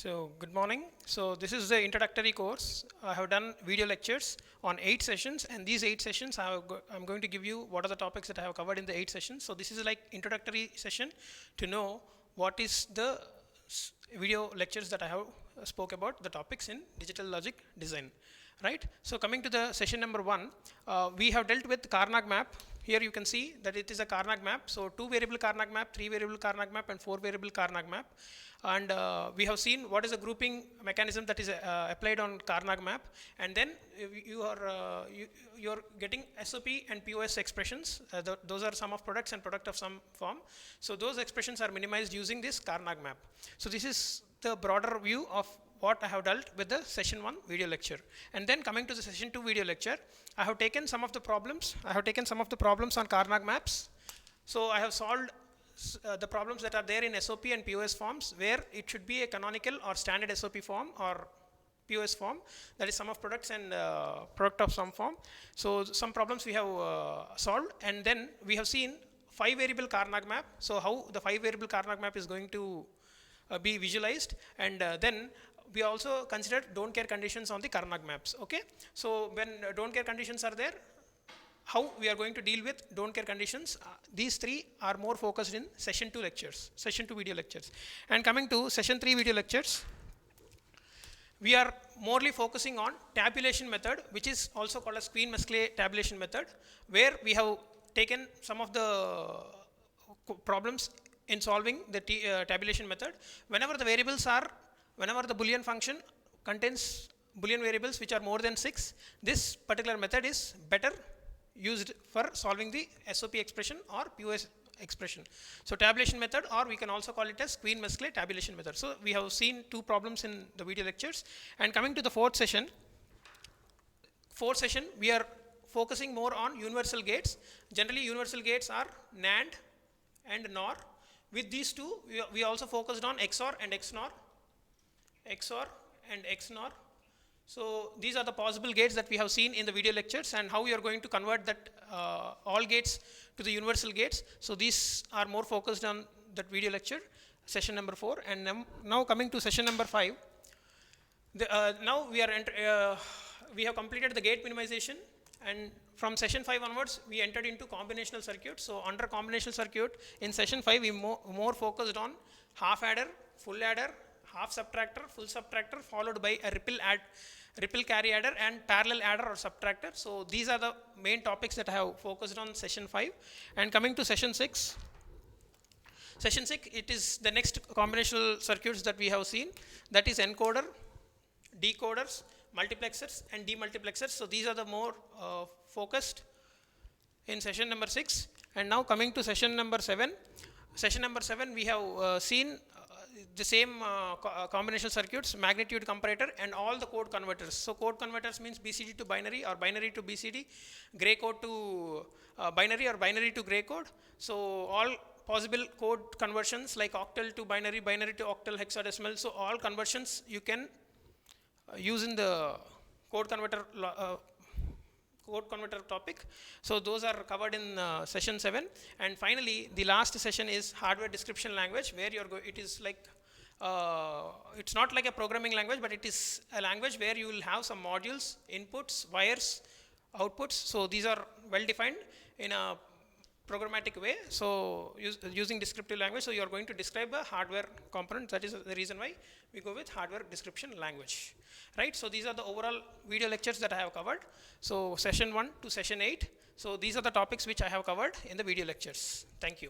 So good morning. So this is the introductory course. I have done video lectures on 8 sessions, and these 8 sessions I'm going to give you what are the topics that I have covered in the 8 sessions. So this is like introductory session to know what is the video lectures that I have spoke about the topics in digital logic design, right? So coming to the session number 1, we have dealt with Karnaugh map. Here you can see that it is a Karnaugh map. So 2 variable Karnaugh map, 3 variable Karnaugh map, and 4 variable Karnaugh map. And we have seen what is the grouping mechanism that is applied on Karnaugh map. And then you are getting SOP and POS expressions. Those are sum of products and product of some form. So those expressions are minimized using this Karnaugh map. So this is the broader view of what I have dealt with the session 1 video lecture. And then coming to the session 2 video lecture, I have taken some of the problems. I have taken some of the problems on Karnaugh maps. So I have solved the problems that are there in SOP and POS forms, where it should be a canonical or standard SOP form or POS form, that is sum of products and product of some form. So some problems we have solved, and then we have seen 5 variable Karnaugh map. So how the 5 variable Karnaugh map is going to be visualized, and then we also considered don't care conditions on the Karnaugh maps. Okay, so when don't care conditions are there, how we are going to deal with don't care conditions, these 3 are more focused in session 2 lectures, session 2 video lectures. And coming to session 3 video lectures, we are morely focusing on tabulation method, which is also called as Queen-Mesclay tabulation method, where we have taken some of the problems in solving the tabulation method. Whenever the Boolean function contains Boolean variables which are more than 6, this particular method is better used for solving the SOP expression or POS expression. So tabulation method, or we can also call it as Queen-Mesclay tabulation method. So we have seen 2 problems in the video lectures. And coming to the fourth session, we are focusing more on universal gates. Generally universal gates are NAND and NOR. With these 2, we also focused on XOR and XNOR. So these are the possible gates that we have seen in the video lectures, and how we are going to convert that all gates to the universal gates. So these are more focused on that video lecture, session number 4. And now coming to session number 5, now we have completed the gate minimization, and from session 5 onwards we entered into combinational circuit. So under combinational circuit in session 5 we more focused on half adder, full adder, half subtractor, full subtractor, followed by a ripple carry adder and parallel adder or subtractor. So these are the main topics that I have focused on session 5. And coming to session 6, it is the next combinational circuits that we have seen, that is encoder, decoders, multiplexers and demultiplexers. So these are the more focused in session number 6. And now coming to session number 7, we have seen the same combinational circuits, magnitude comparator and all the code converters. So code converters means BCD to binary or binary to BCD, gray code to binary or binary to gray code. So all possible code conversions like octal to binary, binary to octal, hexadecimal. So all conversions you can use in the code converter topic. So those are covered in session 7. And finally the last session is hardware description language, where it is like it's not like a programming language, but it is a language where you will have some modules, inputs, wires, outputs. So these are well defined in a programmatic way, so using descriptive language. So you are going to describe a hardware component. That is the reason why we go with hardware description language, right? So these are the overall video lectures that I have covered. So session 1 to session 8. So these are the topics which I have covered in the video lectures. Thank you.